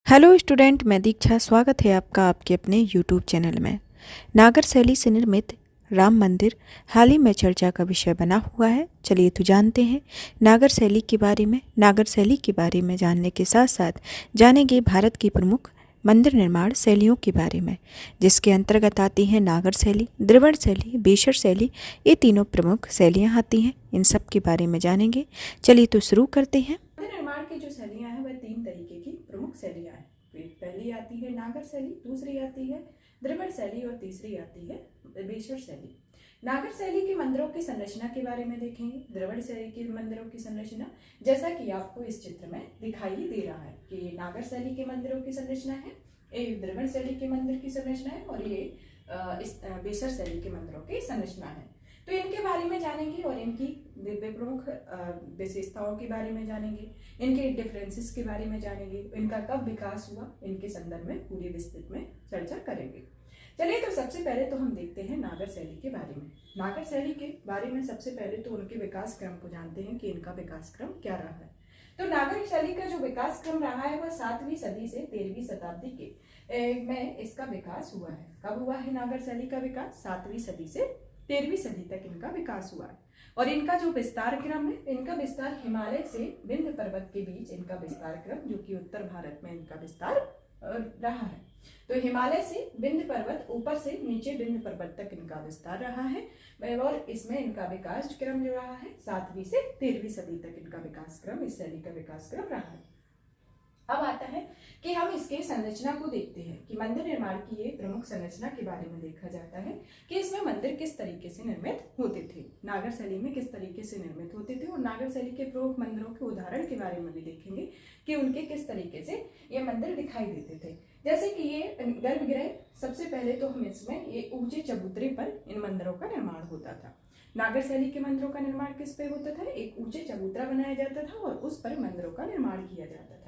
Hello student, मैं दीक्षा। स्वागत है आपका आपके अपने यूट्यूब चैनल में। नागर शैली से निर्मित राम मंदिर हाल ही में चर्चा का विषय बना हुआ है। चलिए तो जानते हैं नागर शैली के बारे में। नागर शैली के बारे में जानने के साथ साथ जानेंगे भारत की प्रमुख मंदिर निर्माण शैलियों के बारे में, जिसके अंतर्गत आती हैं नागर शैली, द्रविड़ शैली, बेसर शैली। ये तीनों प्रमुख शैलियाँ आती हैं। इन सब के बारे में जानेंगे। चलिए तो शुरू करते हैं। मंदिर निर्माण की जो शैलियाँ हैं वह तीन तरीके की प्रमुख शैलियाँ हैं। पहली आती है नागर शैली, दूसरी आती है द्रविड़ शैली और तीसरी आती है बेसर शैली। नागर शैली के मंदिरों की संरचना के बारे में देखेंगे। द्रविड़ शैली के मंदिरों की संरचना जैसा कि आपको इस चित्र में दिखाई दे रहा है कि ये नागर शैली के मंदिरों की संरचना है, ये द्रविड़ शैली के मंदिर की संरचना है और ये इस बेसर शैली के मंदिरों की संरचना है। तो इनके बारे में जानेंगे और इनकी प्रमुख विशेषताओं के बारे में जानेंगे, इनके डिफरेंसेस के बारे में जानेंगे, इनका कब विकास हुआ, इनके संदर्भ में पूरी विस्तृत में चर्चा करेंगे। चलिए तो सबसे पहले तो हम देखते हैं नागर शैली के बारे में। नागर शैली के बारे में सबसे पहले तो उनके विकास क्रम को जानते हैं कि इनका विकास क्रम क्या रहा है। तो नागर शैली का जो विकास क्रम रहा है वह 7वीं सदी से 13वीं शताब्दी के में इसका विकास हुआ है। कब हुआ है नागर शैली का विकास? 7वीं सदी से 13वीं सदी तक इनका विकास हुआ है। और इनका जो विस्तार क्रम है, इनका विस्तार हिमालय से विंध्य पर्वत के बीच इनका विस्तार क्रम, जो कि उत्तर भारत में इनका विस्तार रहा है। तो हिमालय से विंध्य पर्वत, ऊपर से नीचे विंध्य पर्वत तक इनका विस्तार रहा है और इसमें इनका विकास क्रम जो रहा है 7वीं से 13वीं सदी तक इनका विकास क्रम, इस शैली का विकास क्रम रहा है। अब आता है कि हम इसके संरचना को देखते हैं कि मंदिर निर्माण की ये प्रमुख संरचना के बारे में देखा जाता है कि इसमें मंदिर किस तरीके से निर्मित होते थे, नागर शैली में किस तरीके से निर्मित होते थे। और नागर शैली के प्रमुख मंदिरों के उदाहरण के बारे में भी देखेंगे कि उनके किस तरीके से ये मंदिर दिखाई देते थे। जैसे कि ये गर्भगृह, सबसे पहले तो हम इसमें ये ऊंचे चबूतरे पर इन मंदिरों का निर्माण होता था। नागर शैली के मंदिरों का निर्माण किस पे होता था? एक ऊंचे चबूतरा बनाया जाता था और उस पर मंदिरों का निर्माण किया जाता था।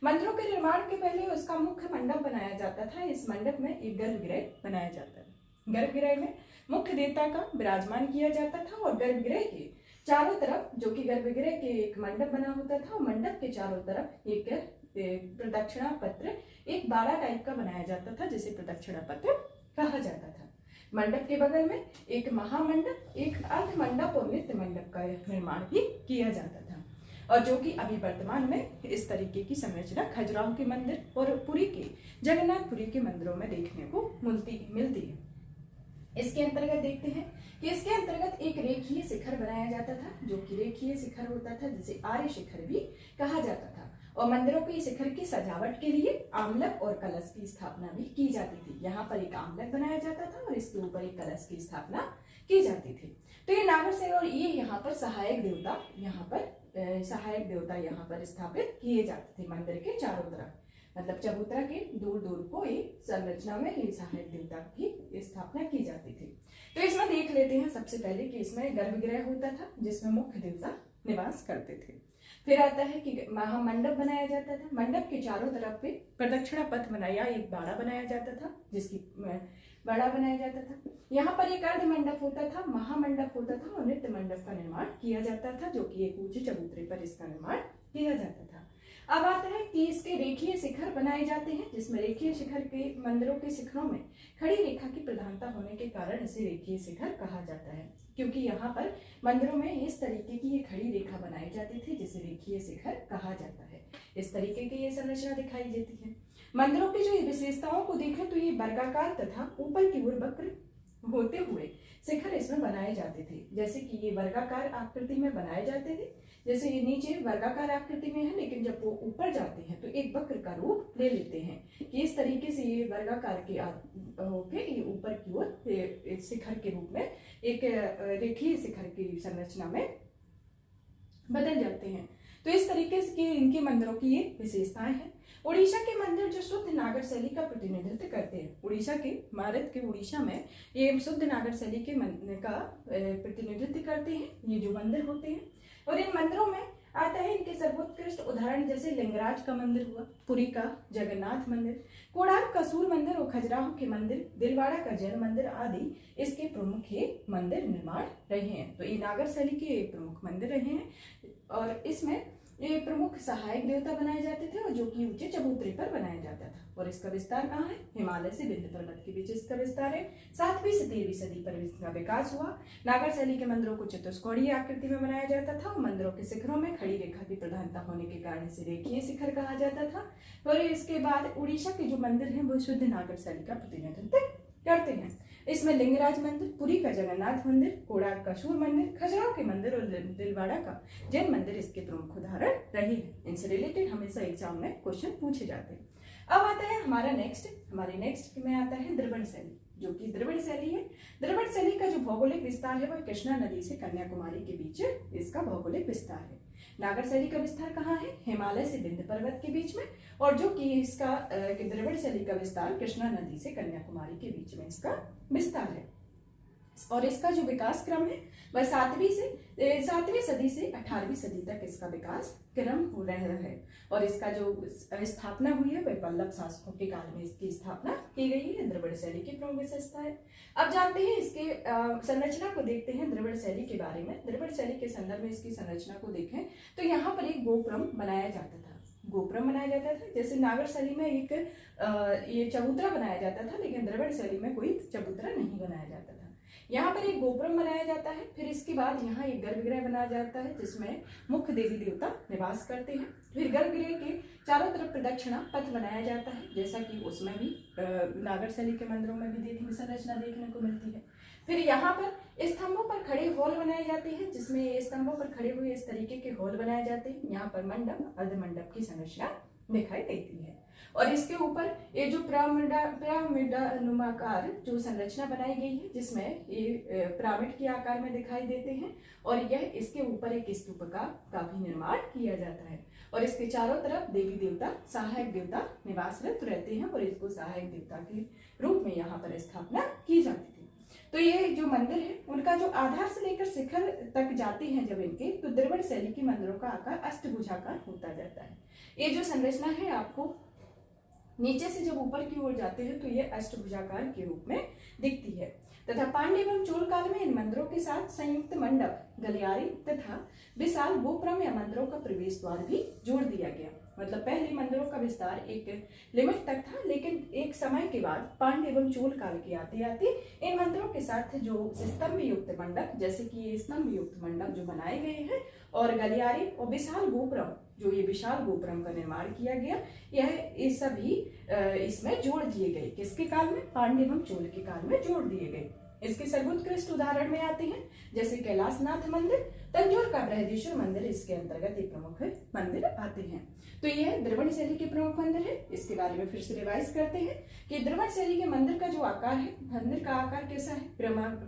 मंदिरों के निर्माण के पहले उसका मुख्य मंडप बनाया जाता था। इस मंडप में एक गर्भगृह बनाया जाता था। गर्भगृह में मुख्य देवता का विराजमान किया जाता था और गर्भगृह के चारों तरफ, जो कि गर्भगृह के एक मंडप बना होता था, मंडप के चारों तरफ एक प्रदक्षिणा पत्र, एक बाड़ा टाइप का बनाया जाता था जिसे प्रदक्षिणा पत्र कहा जाता था। मंडप के बगल में एक महामंडप, एक अर्ध मंडप और नित्य मंडप का निर्माण भी किया जाता था। और जो कि अभी वर्तमान में इस तरीके की संरचना खजुराहो के मंदिर और पुरी के जगन्नाथपुरी के मंदिरों में देखने को मिलती है। इसके अंतर्गत देखते हैं कि इसके अंतर्गत एक रेखीय शिखर बनाया जाता था, जो कि रेखीय शिखर होता था जिसे आर्य शिखर भी कहा जाता था। और मंदिरों के शिखर की सजावट के लिए आमलक और कलश की स्थापना भी की जाती थी। यहाँ पर एक आमलक बनाया जाता था और इसके ऊपर एक कलश की स्थापना की जाती थी। तो ये नागर शैली, और ये यहाँ पर सहायक देवता यहाँ पर स्थापित किए जाते थे मंदिर के चारों तरफ। मतलब चबूतरा के दूर दूर को ये संरचना में ये सहायक देवता की स्थापना की जाती थी। तो इसमें देख लेते हैं सबसे पहले कि इसमें गर्भगृह होता था जिसमें मुख्य देवता निवास करते थे। फिर आता है कि महामंडप बनाया जाता था। मंडप के चारों तरफ पे प्रदक्षिणा पथ बनाया, एक बाड़ा बनाया जाता था, जिसकी बाड़ा बनाया जाता था। यहाँ पर एक अर्ध मंडप होता था, महामंडप होता था और नित्य मंडप का निर्माण किया जाता था, जो कि एक ऊंचे चबूतरे पर इसका निर्माण किया जाता था। अब आता है कि इसके रेखीय शिखर बनाए जाते हैं, जिसमें रेखीय शिखर के मंदिरों के शिखरों में खड़ी रेखा की प्रधानता होने के कारण इसे रेखीय शिखर कहा जाता है, क्योंकि यहाँ पर मंदिरों में इस तरीके की ये खड़ी रेखा बनाई जाती थी जिसे रेखीय शिखर कहा जाता है। इस तरीके की ये संरचना दिखाई देती है। मंदिरों की जो विशेषताओं को देखें तो ये वर्गाकार तथा ऊपर की ओर वक्र होते हुए शिखर इसमें बनाए जाते थे। जैसे कि ये वर्गाकार आकृति में बनाए जाते थे, जैसे ये नीचे वर्गाकार आकृति में है, लेकिन जब वो ऊपर जाते हैं तो एक वक्र का रूप ले लेते हैं कि इस तरीके से ये वर्गाकार के होके ये ऊपर की ओर शिखर के रूप में एक रेखीय शिखर की संरचना में बदल जाते हैं। तो इस तरीके से इनके मंदिरों की ये विशेषताएं हैं। उड़ीसा के मंदिर जो शुद्ध नागर शैली का प्रतिनिधित्व करते हैं, भारत के उड़ीसा में ये शुद्ध नागर शैली के का प्रतिनिधित्व करते हैं ये जो मंदिर होते हैं। और इन मंदिरों में आता है इनके सर्वोत्कृष्ट उदाहरण जैसे लिंगराज का मंदिर हुआ, पुरी का जगन्नाथ मंदिर, कोणार्क का सूर्य मंदिर और खजुराहो के मंदिर, दिलवाड़ा का जैन मंदिर आदि इसके प्रमुख ये मंदिर निर्माण रहे हैं। तो ये नागर शैली के प्रमुख मंदिर रहे हैं और इसमें ये प्रमुख सहायक देवता बनाए जाते थे और जो कि ऊंचे चबूतरे पर बनाए और इसका विस्तार कहाँ है? हिमालय से विंध्य पर्वत के बीच इसका विस्तार है। 7वीं से 13वीं सदी पर इसका विकास हुआ। नागर शैली के मंदिरों को चतुष्कोणीय आकृति में बनाया जाता था और मंदिरों के शिखरों में खड़ी रेखा की प्रधानता होने के कारण इसे रेखीय शिखर कहा जाता था। और इसके बाद उड़ीसा के जो मंदिर हैं वो शुद्ध नागर शैली का प्रतिनिधित्व करते हैं। इसमें लिंगराज मंदिर, पुरी का जगन्नाथ मंदिर, कोणार्क का सूर्य मंदिर, खजुराहो के मंदिर और दिलवाड़ा का जैन मंदिर इसके प्रमुख उदाहरण रहे हैं। इनसे रिलेटेड हमेशा एग्जाम में क्वेश्चन पूछे जाते हैं। अब आता है हमारे नेक्स्ट में आता है द्रविड़ शैली, जो कि द्रविड़ शैली है। द्रविड़ शैली का जो भौगोलिक विस्तार है वह कृष्णा नदी से कन्याकुमारी के बीच इसका भौगोलिक विस्तार है। नागर शैली का विस्तार कहाँ है? हिमालय से विंध्य पर्वत के बीच में, और जो कि इसका द्रविड़ शैली का विस्तार कृष्णा नदी से कन्याकुमारी के बीच में इसका विस्तार है। और इसका जो विकास क्रम है वह 7वीं सदी से 18वीं सदी तक इसका विकास क्रम हो रहा है। और इसका जो स्थापना हुई है वह पल्लव शासकों के काल में इसकी स्थापना की गई है। द्रविड़ शैली की प्रमुख विशेषता है। अब जानते हैं इसके संरचना को देखते हैं द्रविड़ शैली के बारे में। द्रविड़ शैली के संदर्भ में इसकी संरचना को देखें तो यहाँ पर एक गोपुरम बनाया जाता था। जैसे नागर शैली में एक ये चबूतरा बनाया जाता था, लेकिन द्रविड़ शैली में कोई चबूतरा नहीं बनाया जाता था। यहाँ पर एक गोपुरम बनाया जाता है। फिर इसके बाद यहाँ एक गर्भगृह बनाया जाता है जिसमें मुख्य देवी देवता निवास करते हैं। फिर गर्भगृह के चारों तरफ प्रदक्षिणा पथ बनाया जाता है, जैसा कि उसमें भी नागर शैली के मंदिरों में भी संरचना देखने को मिलती है। फिर यहाँ पर स्तंभों पर खड़े हॉल बनाए जाते हैं, जिसमें स्तंभों पर खड़े हुए इस तरीके के हॉल बनाए जाते हैं। यहाँ पर मंडप, अर्धमंडप की संरचना दिखाई देती है। और इसके ऊपर ये जो पिरामिडानुमाकार जो संरचना बनाई गई है, जिसमें ये पिरामिड के आकार में दिखाई देते हैं, और यह इसके ऊपर एक स्तूप का भी निर्माण किया जाता है। और इसके चारों तरफ देवी देवता, सहायक देवता निवासरत रहते हैं और इसको सहायक देवता के रूप में यहाँ पर स्थापना की जाती थी। तो ये जो मंदिर है उनका जो आधार से लेकर शिखर तक जाते हैं जब इनके, तो द्रविड़ शैली के मंदिरों का आकार अष्टभुजाकार होता जाता है। ये जो संरचना है आपको नीचे से जब ऊपर की ओर जाते हैं तो ये अष्टभुजाकार के रूप में दिखती है। तथा पांड्य एवं चोल काल में इन मंदिरों के साथ संयुक्त मंडप, गलियारी तथा विशाल गोपुरम या मंदिरों का प्रवेश द्वार भी जोड़ दिया गया। मतलब पहले मंदिरों का विस्तार एक लिमिट तक था, लेकिन एक समय के बाद पांड्य एवं चोल काल के आते आते इन मंदिरों के साथ जो स्तंभ युक्त मंडप, जैसे कि ये स्तंभ युक्त मंडप जो बनाए गए हैं, और गलियारी और विशाल गोपुरम, जो ये विशाल गोपुरम का निर्माण किया गया, ये सभी इसमें जोड़ दिए गए। किसके काल में? पांड्य एवं चोल के काल में जोड़ दिए गए। इसके सर्वोत्कृष्ट उदाहरण में आते हैं जैसे कैलाशनाथ मंदिर, तंजौर का बृहदीश्वर मंदिर इसके अंतर्गत एक प्रमुख मंदिर आते हैं। तो यह द्रविड़ शैली के प्रमुख मंदिर है। इसके बारे में फिर से रिवाइज करते हैं कि द्रविड़ शैली के मंदिर का जो आकार है, मंदिर का आकार कैसा है?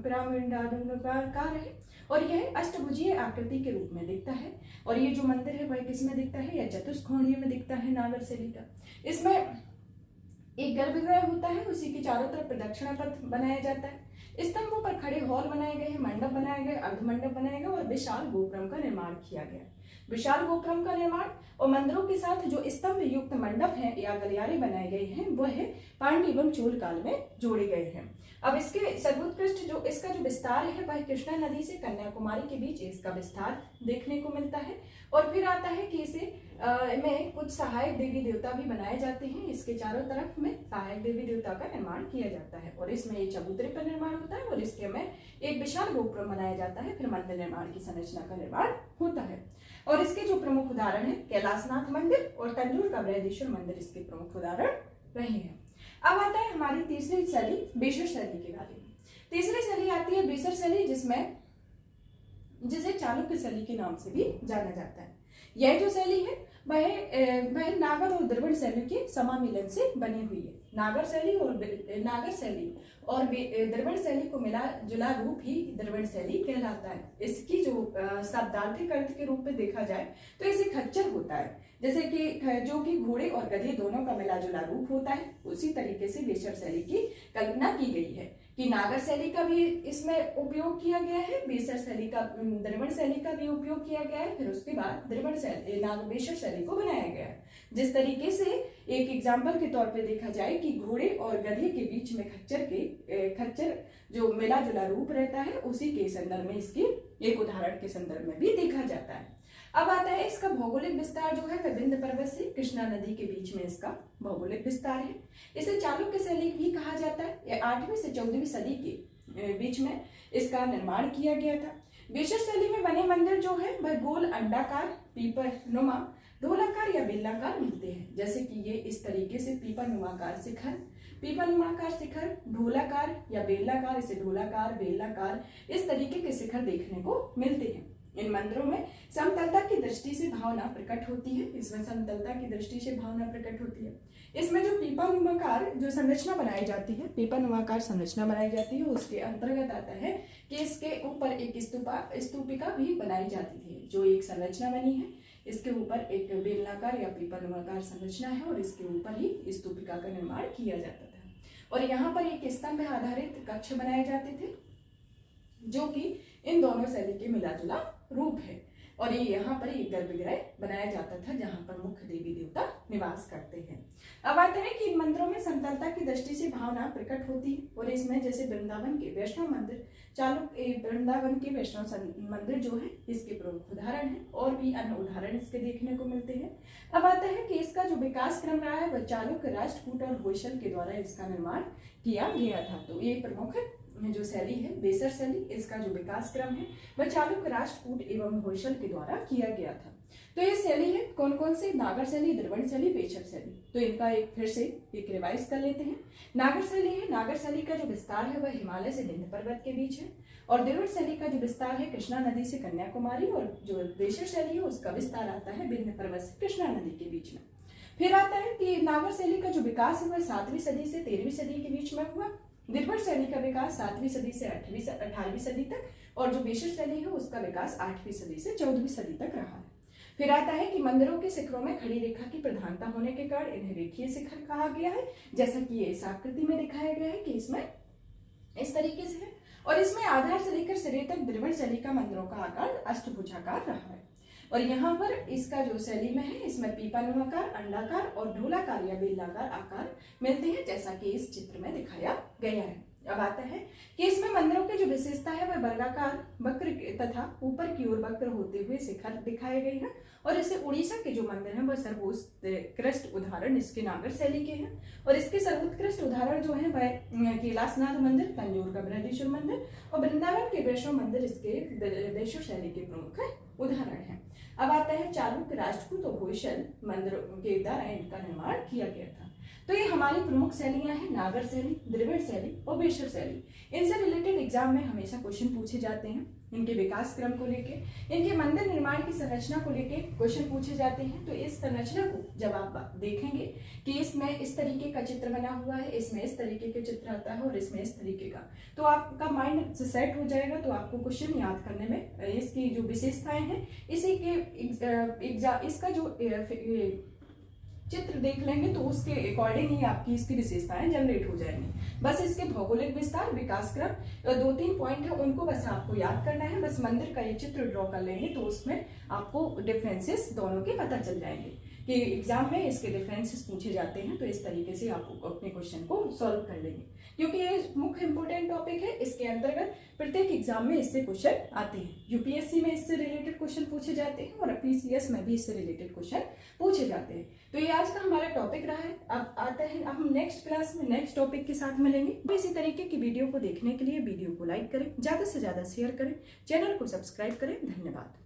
पिरामिडाकार है, और यह अष्टभुजीय आकृति के रूप में दिखता है। और ये जो मंदिर है वह किस में दिखता है? यह चतुष्कोणीय में दिखता है नागर शैली का। इसमें एक गर्भगृह होता है, उसी के चारों तरफ प्रदक्षिणा पथ बनाया जाता है। स्तंभों पर खड़े हॉल बनाए गए हैं, मंडप बनाए गए, अर्धमंडप बनाए गए और विशाल गोपुरम का निर्माण किया गया। विशाल गोपुरम का निर्माण और मंदिरों के साथ जो स्तंभ युक्त मंडप हैं या गलियारे बनाए गए हैं वह पांड्य एवं चोल काल में जोड़े गए हैं। अब इसके सर्वोत्कृष्ट जो इसका जो विस्तार है वह कृष्णा नदी से कन्याकुमारी के बीच इसका विस्तार देखने को मिलता है। और फिर आता है कि इसे में कुछ सहायक देवी देवता भी बनाए जाते हैं। इसके चारों तरफ में सहायक देवी देवता का निर्माण किया जाता है, और इसमें एक चबूतरे का निर्माण होता है, और इसके में एक विशाल गोपुरम बनाया जाता है। फिर मंदिर निर्माण की संरचना का निर्माण होता है। और इसके जो प्रमुख उदाहरण है कैलाशनाथ मंदिर और तंजौर का बृहदीश्वर मंदिर इसके प्रमुख उदाहरण रहे हैं। अब आता है हमारी तीसरी शैली, बेसर शैली के बारे में। तीसरी शैली आती है बेसर शैली, जिसे चालुक्य शैली के नाम से भी जाना जाता है। यह जो शैली है वह नागर और द्रविड़ शैली के समामिलन से बनी हुई है। नागर शैली और द्रविड़ शैली को मिला जुला रूप ही द्रविड़ शैली कहलाता है। इसकी जो शब्दार्थिक अर्थ के रूप में देखा जाए तो इसे खच्चर होता है, जैसे कि जो कि घोड़े और गधे दोनों का मिला जुला रूप होता है। उसी तरीके से बेसर शैली की कल्पना की गई है कि नागर शैली का भी इसमें उपयोग किया गया है, बेसर शैली का, द्रविड़ शैली का भी उपयोग किया गया है। फिर उसके बाद द्रविड़ शैली बेसर शैली को बनाया गया है। जिस तरीके से एक एग्जाम्पल के तौर पे देखा जाए कि घोड़े और गधे के बीच में खच्चर जो मिला जुला रूप रहता है, उसी के संदर्भ में इसके एक उदाहरण के संदर्भ में भी देखा जाता है। अब आता है इसका भौगोलिक विस्तार जो है वह विंध्य पर्वत से कृष्णा नदी के बीच में इसका भौगोलिक विस्तार है। इसे चालुक्य शैली भी कहा जाता है। यह 8वीं से 14वीं सदी के बीच में इसका निर्माण किया गया था। बेशर शैली में बने मंदिर जो है वह गोल, अंडाकार, पीपर नुमा, ढोलाकार या बेलनाकार मिलते हैं। जैसे कि ये इस तरीके से पीपरनुमाकार शिखर, ढोलाकार या बेलनाकार, इसे ढोलाकार, बेलनाकार इस तरीके के शिखर देखने को मिलते हैं। इन मंदिरों में समतलता की दृष्टि से भावना प्रकट होती है। इसमें समतलता की दृष्टि से भावना प्रकट होती है। इसमें जो पीपानुमाकार जो संरचना बनाई जाती है, पीपानुमाकार संरचना बनाई जाती है, उसके अंतर्गत आता है कि इसके ऊपर एक स्तूपिका भी बनाई जाती थी। जो एक संरचना बनी है, इसके ऊपर एक बेलनाकार या पीपानुमाकार संरचना है और इसके ऊपर ही स्तूपिका का निर्माण किया जाता था। और यहाँ पर एक स्तंभ आधारित कक्ष बनाए जाते थे, जो कि इन दोनों शैली के मिला जुला रूप है। और ये यहाँ पर एक गर्भगृह बनाया जाता था जहाँ पर मुख्य देवी देवता निवास करते हैं। अब आते हैं कि इन मंदिरों में समतलता की दृष्टि से भावना प्रकट होती है। और इसमें जैसे वृंदावन के वैष्णव मंदिर, वृंदावन के वैष्णव मंदिर जो है इसके प्रमुख उदाहरण है। और भी अन्य उदाहरण इसके देखने को मिलते हैं। अब आता है कि इसका जो विकास क्रम रहा है वह चालुक्य, राष्ट्रकूट और होयसल के द्वारा इसका निर्माण किया गया था। तो ये प्रमुख जो शैली है बेसर शैली, इसका जो विकास क्रम है वह चालुक्य, राष्ट्रकूट एवं होयसल के द्वारा किया गया था। तो ये शैली है कौन कौन से? नागर शैली, द्रविड़ शैली, बेसर शैली। तो इनका एक फिर से एक रिवाइज कर लेते हैं। नागर शैली है, नागर शैली का जो विस्तार है वह हिमालय से विंध्य पर्वत के बीच है। और द्रविड़ शैली का जो विस्तार है कृष्णा नदी से कन्याकुमारी। और जो बेसर शैली है उसका विस्तार आता है विंध्य पर्वत से कृष्णा नदी के बीच में। फिर आता है कि नागर शैली का जो विकास है वह 7वीं सदी से 13वीं सदी के बीच में हुआ। द्रविड़ शैली का विकास 7वीं सदी से 18वीं सदी तक। और जो बेसर शैली है उसका विकास 8वीं सदी से 14वीं सदी तक रहा है। फिर आता है कि मंदिरों के शिखरों में खड़ी रेखा की प्रधानता होने के कारण इन्हें रेखीय शिखर कहा गया है। जैसा कि ये इस आकृति में दिखाया गया है कि इसमें इस तरीके से है। और इसमें आधार से लेकर सिरे तक द्रविड़ शैली का मंदिरों का आकार अष्टभुजाकार रहा है। और यहाँ पर इसका जो शैली में है इसमें पीपानुमाकार, अंडाकार और ढोलाकार या बेलनाकार आकार मिलते हैं, जैसा कि इस चित्र में दिखाया गया है। अब आता है कि इसमें मंदिरों की जो विशेषता है वह वर्गाकार वक्र तथा ऊपर की ओर वक्र होते हुए शिखर दिखाए गए हैं। और इसे उड़ीसा के जो मंदिर हैं वह सर्वोत्कृष्ट उदाहरण इसके नागर शैली के हैं। और इसके सर्वोत्कृष्ट उदाहरण जो है वह कैलाशनाथ मंदिर, तंजौर का बृहदीश्वर मंदिर और वृंदावन के वैष्णव मंदिर इसके बेसर शैली के प्रमुख उदाहरण है। अब आता है चालुक्य, राष्ट्रकूट और होयसल मंदिरों के द्वारा इनका निर्माण किया गया था। तो ये हमारी प्रमुख शैलियां हैं, नागर शैली, द्रविड़ शैली और बेसर शैली। इनसे रिलेटेड एग्जाम में हमेशा क्वेश्चन पूछे जाते हैं। इनके विकास क्रम को लेके, इनके मंदिर निर्माण की संरचना को लेके क्वेश्चन पूछे जाते हैं। तो इस संरचना को जब आप देखेंगे कि इसमें इस तरीके का चित्र बना हुआ है, इसमें इस तरीके के चित्र आता है और इसमें इस तरीके का, तो आपका माइंड सेट हो जाएगा। तो आपको क्वेश्चन याद करने में इसकी जो विशेषताएं हैं, इसी के इसका जो चित्र देख लेंगे तो उसके अकॉर्डिंग ही आपकी इसकी विशेषताएं जनरेट हो जाएंगी। बस इसके भौगोलिक विस्तार, विकास क्रम, 2-3 पॉइंट है उनको बस आपको याद करना है। बस मंदिर का ये चित्र ड्रॉ कर लेंगे तो उसमें आपको डिफरेंसेस दोनों के पता चल जाएंगे कि एग्जाम में इसके डिफरेंसेस पूछे जाते हैं। तो इस तरीके से आप अपने क्वेश्चन को सॉल्व कर लेंगे, क्योंकि ये मुख्य इंपोर्टेंट टॉपिक है। इसके अंतर्गत प्रत्येक एग्जाम में इससे क्वेश्चन आते हैं। यूपीएससी में इससे रिलेटेड क्वेश्चन पूछे जाते हैं और पीसीएस में भी इससे रिलेटेड क्वेश्चन पूछे जाते हैं। तो ये आज का हमारा टॉपिक रहा है। अब आते हैं, अब हम नेक्स्ट क्लास में नेक्स्ट टॉपिक के साथ मिलेंगे। इसी तरीके की वीडियो को देखने के लिए वीडियो को लाइक करें, ज्यादा से ज्यादा शेयर करें, चैनल को सब्सक्राइब करें। धन्यवाद।